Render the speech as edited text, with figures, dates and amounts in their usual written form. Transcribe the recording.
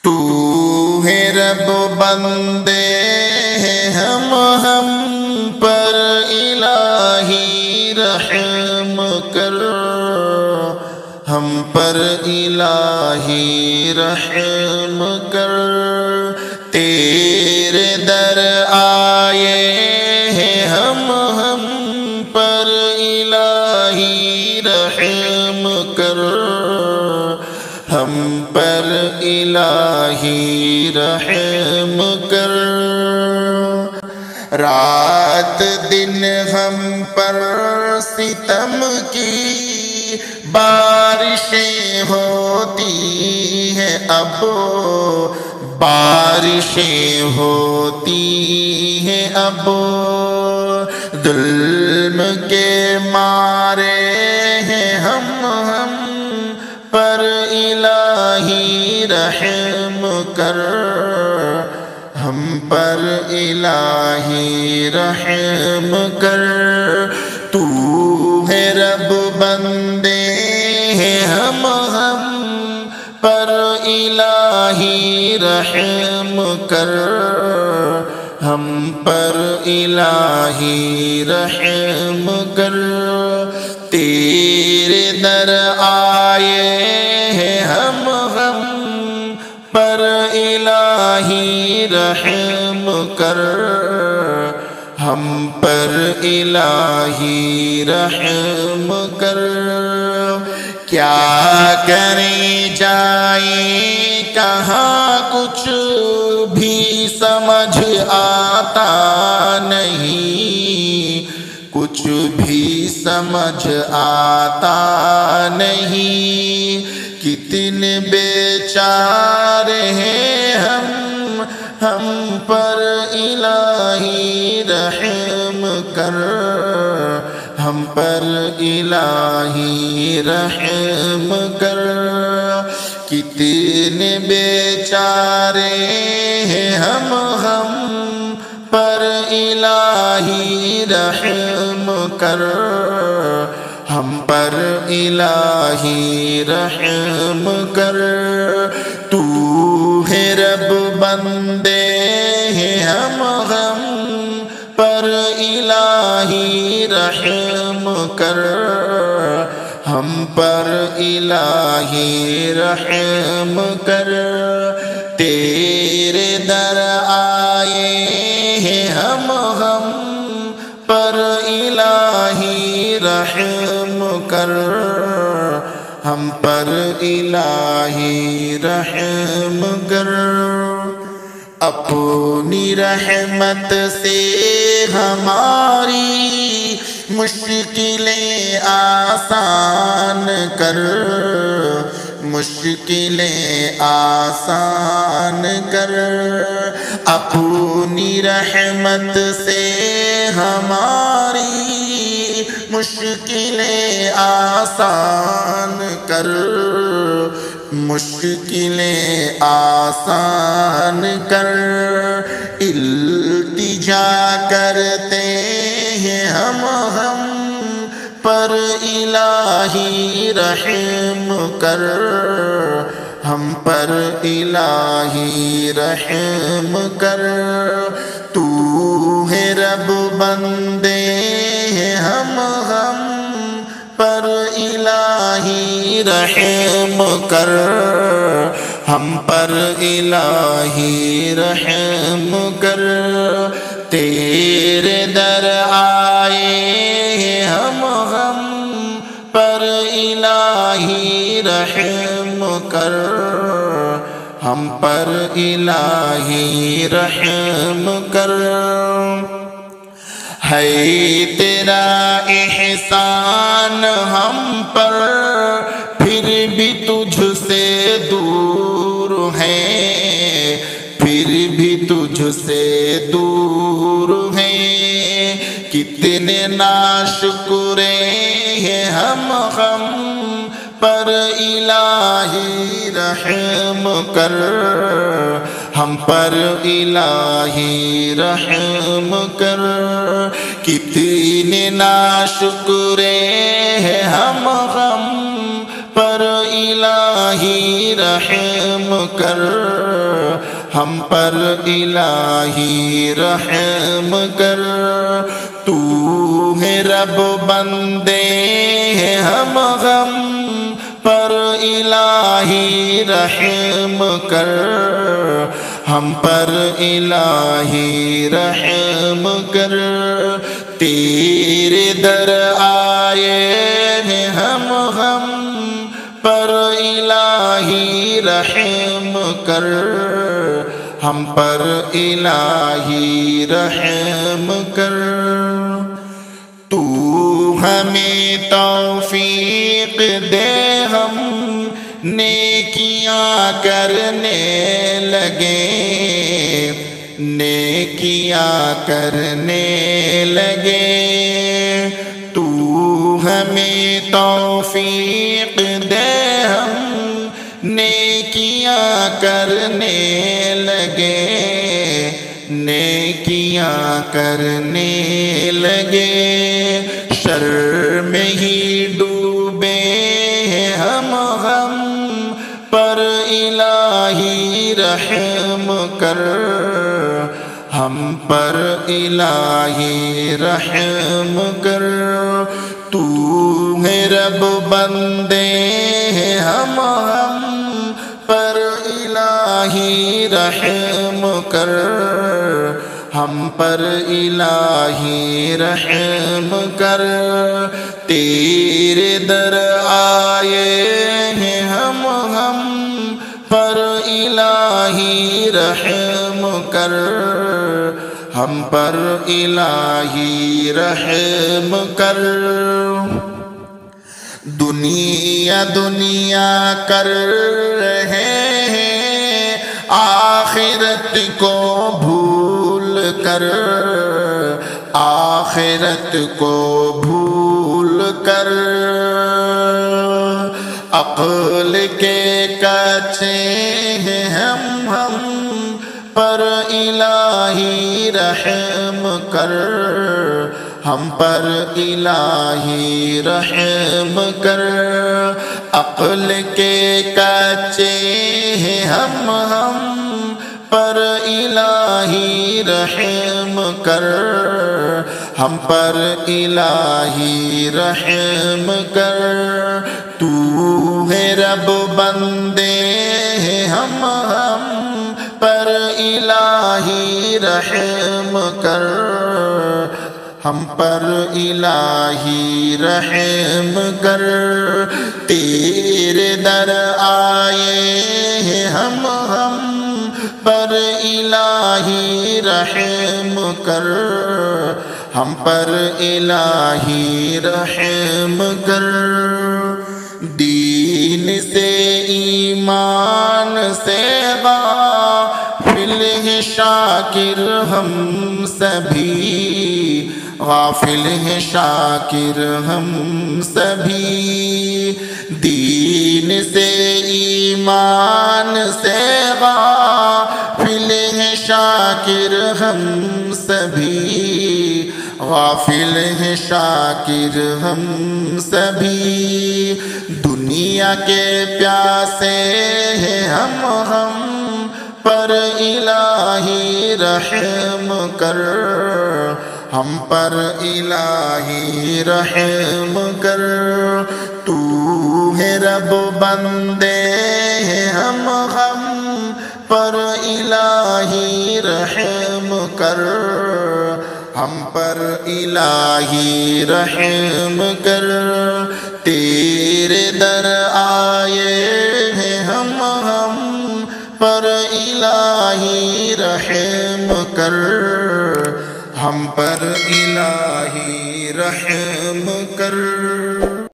تو ہے رب بندے ہیں ہم پر الہی رحم کر، ہم پر الہی رحم کر، تیرے در آئے ہیں ہم پر الہی رحم کر، ہم پر الہی رحم کر، رات دن ہم پر ستم کی بارشیں ہوتی ہیں، اب بارشیں ہوتی ہیں، اب ظلم کے مارے ہیں ہم پر الہی رحم کر، ہم پر الہی رحم کر، تو ہے رب بندے ہیں ہم پر الہی رحم کر، ہم پر الہی رحم کر، تیرے در آئے ہیں ہم پر الہی رحم کر، ہم پر الہی رحم کر، کیا کریں جائیں کہاں کچھ بھی سمجھ آتا نہیں، کچھ بھی سمجھ آتا نہیں، کتنے بیچارے ہیں ہم پر الہی رحم کر، ہم پر الہی رحم کر، کتنے بیچارے ہیں ہم پر الہی رحم کر، ہم پر الہی رحم کر، تو ہے رب بندے ہیں ہم پر الہی رحم کر، ہم پر الہی رحم کر، تیرے در آئے ہیں ہم پر الہی رحم کر، ہم پر الہی رحم کر، اپنی رحمت سے ہماری مشکلیں آسان کر، مشکلیں آسان کر، اپنی رحمت سے ہماری مشکلیں آسان کر، مشکلیں آسان کر، التجا کرتے ہیں ہم پر الہی رحم کر، ہم پر الہی رحم کر، تو ہے رب بندے ہیں ہم پر الہی رحم کر، ہم پر الہی رحم کر، تیرے در آئے ہیں ہم پر الہی رحم کر، ہم پر الہی رحم کر، ہے تیرا احسان ہم پر، پھر بھی تجھ سے دور ہیں، پھر بھی تجھ سے دور ہیں، کتنے ناشکرے ہیں ہم پر الہی رحم کر، ہم پر الہی رحم کر، کتنے ناشکرے ہیں ہم پر الہی الہی رحم کر، ہم پر الہی رحم کر، تو ہے رب بندے ہیں ہم غم پر الہی رحم کر، ہم پر الہی رحم کر، تیرے در آئے ہیں ہم غم پر الہی رحم کر، ہم پر الہی رحم کر، تو ہمیں توفیق دے ہم نیکیاں کرنے لگے، نیکیاں کرنے لگے، تو ہمیں توفیق دے ہم نیکیاں کرنے لگے، نیکیاں کرنے لگے، شر میں ہی ڈوبے ہیں ہم غم پر الہی رحم کر، ہم پر الہی رحم کر، تو ہے رب بندے ہیں ہم پر الہی رحم کر، ہم پر الہی رحم کر، تیرے در آئے ہیں ہم پر الہی رحم کر، ہم پر الہی رحم کر، دنیا دنیا کر رہے ہیں آخرت کو بھول کر، آخرت کو بھول کر، عقل کے کچے ہیں ہم پر الہی رحم کر، ہم پر الہی رحم کر، عقل کے کچے ہیں ہم پر الہی رحم کر، ہم پر الہی رحم کر، تو ہے رب بندے ہیں ہم پر الہی رحم کر، ہم پر الہی رحم کر، تیرے در آئے ہیں ہم پر الہی رحم کر، ہم پر الہی رحم کر، دین سے ایمان سے غافل ہیں شاکر ہم سبھی، غافل ہیں شاکر ہم سبھی، دین سے ایمان سے غافل ہیں شاکر ہم سبھی، غافل ہیں شاکر ہم سبھی، دنیا کے پیاسے ہیں ہم پر الہی رحم کر، ہم پر الہی رحم کر، تو ہے رب بندے ہیں ہم پر الہی رحم کر، ہم پر الہی رحم کر، تیرے در آئے ہیں ہم پر الہی رحم کر، ہم پر الہی رحم کر۔